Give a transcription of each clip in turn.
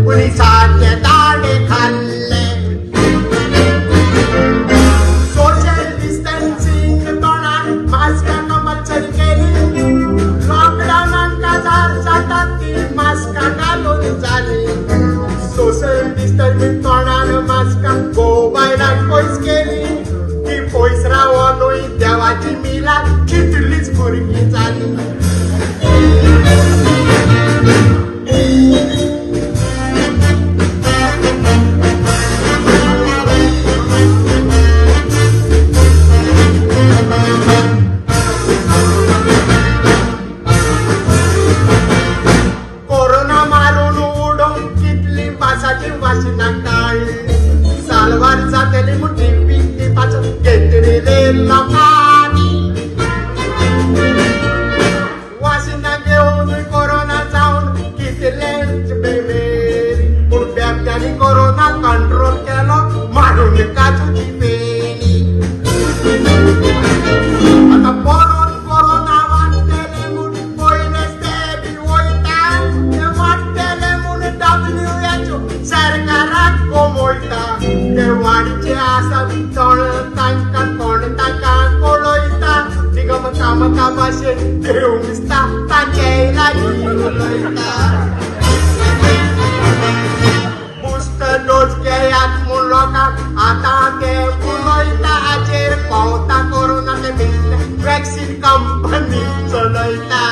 पोलिसांचे दाणे खाल्ले सोशल डिस्टन्सिंग तोंडान मास्क कंपल्सरी केली लॉकडाऊनान काजार जातात ती मास्क घालून जाली सोशल डिस्टन्सिंग तोंडान मास्क मोबायलान पयस केली ती पयस रावनूय देवाची मिला कितलीच भुरगीं जाली कोरोना मारून उडोवंक कितली पासाची वाशिनां काडली सालवार जातली म्हूण टीव्ही दिवपाचो घेतलेले लोकांनी वाशिनां घेवन कोरोना जावन कितलेच बेमेरी पूण बेबत्यांनी कोरोना कंट्रोल केलो मारून काजूची फेणी आतां परत कोरोना वाडटले म्हूण पयलेच ते बी वयता ते वाडटले म्हूण WHO सरकाराक कोमयता ते वाडचे आसा तण तांकां कोण तांकां पळयता तिगमका भाशेन देव दिसता तांचेय लागीं उलयता बुस्टर डोस घेयात म्हूण लोकांक आतां ते उलयता हाचेर पावता कोरोना ते वॅक्सीन कंपनी चलयता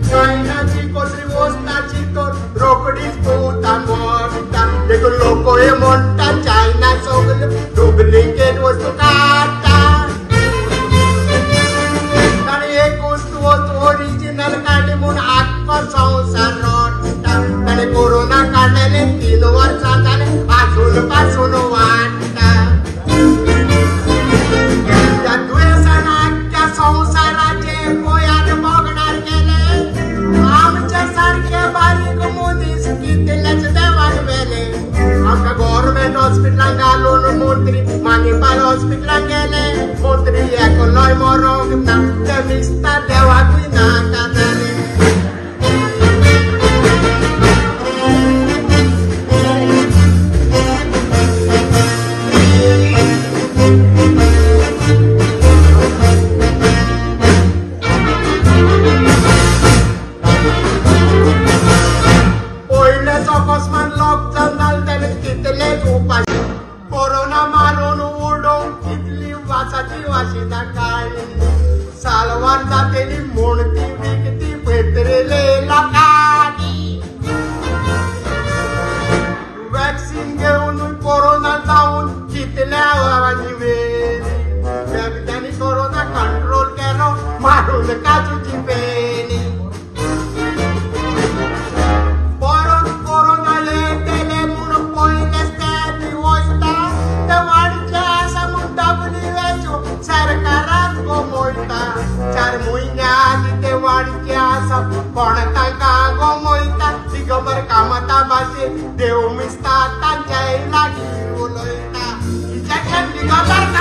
चायनाची कसली वस्ताची तर रोकडीच पोवता मोडटा देखून लोकोय म्हणटा चायना सगळ्यो डुप्लिकेट वस्तू काडटा ताणें एक वस्तू ओरिजिनल काडली म्हूण आख्खो संवसार रडटा ताणें कोरोना काडलेले 3 वर्सां जाले आजून पासून वाडटा त्या दुयेंसान आख्ख्या संवसाराचे गोंयांत बोगडार केले आमच्या सारके बारीक मनीस कितलेच देवाक व्हेले आमकां गव्हर्मेंट हॉस्पिटलांत घालून मंत्री मानेपाल हॉस्पिटलांत गेले मंत्री एकलोय मरोंक ना ते दिसता देवाकूय नाका जालें पयलेच अकस्मात लॉकडावन जालें तेन्ना कितलेच उपाशी कोरोना मारून उडोवंक कितली वासाची वाशिनां काडली सालवार जातली म्हूण ती विकती भेटरेले लोकांनी वॅक्सीन घेवन कोरोना जावन कितल्या वारांनी वेली बेबत्यांनी कोरोना कंट्रोल केलो मारून काजूची फेणी परत कोरोना येतले म्हूण पयलेच ते बी वयता ते वाडचे आसा म्हूण WHO सरकाराक गोमयता 4 म्हयने आदी ते वाडचे आसा कोण तांकां गोमयता दिगंबर कामता भाशेन देव मिसता तांच्याय लागीं उलयता इंजेक्शन दिगंबर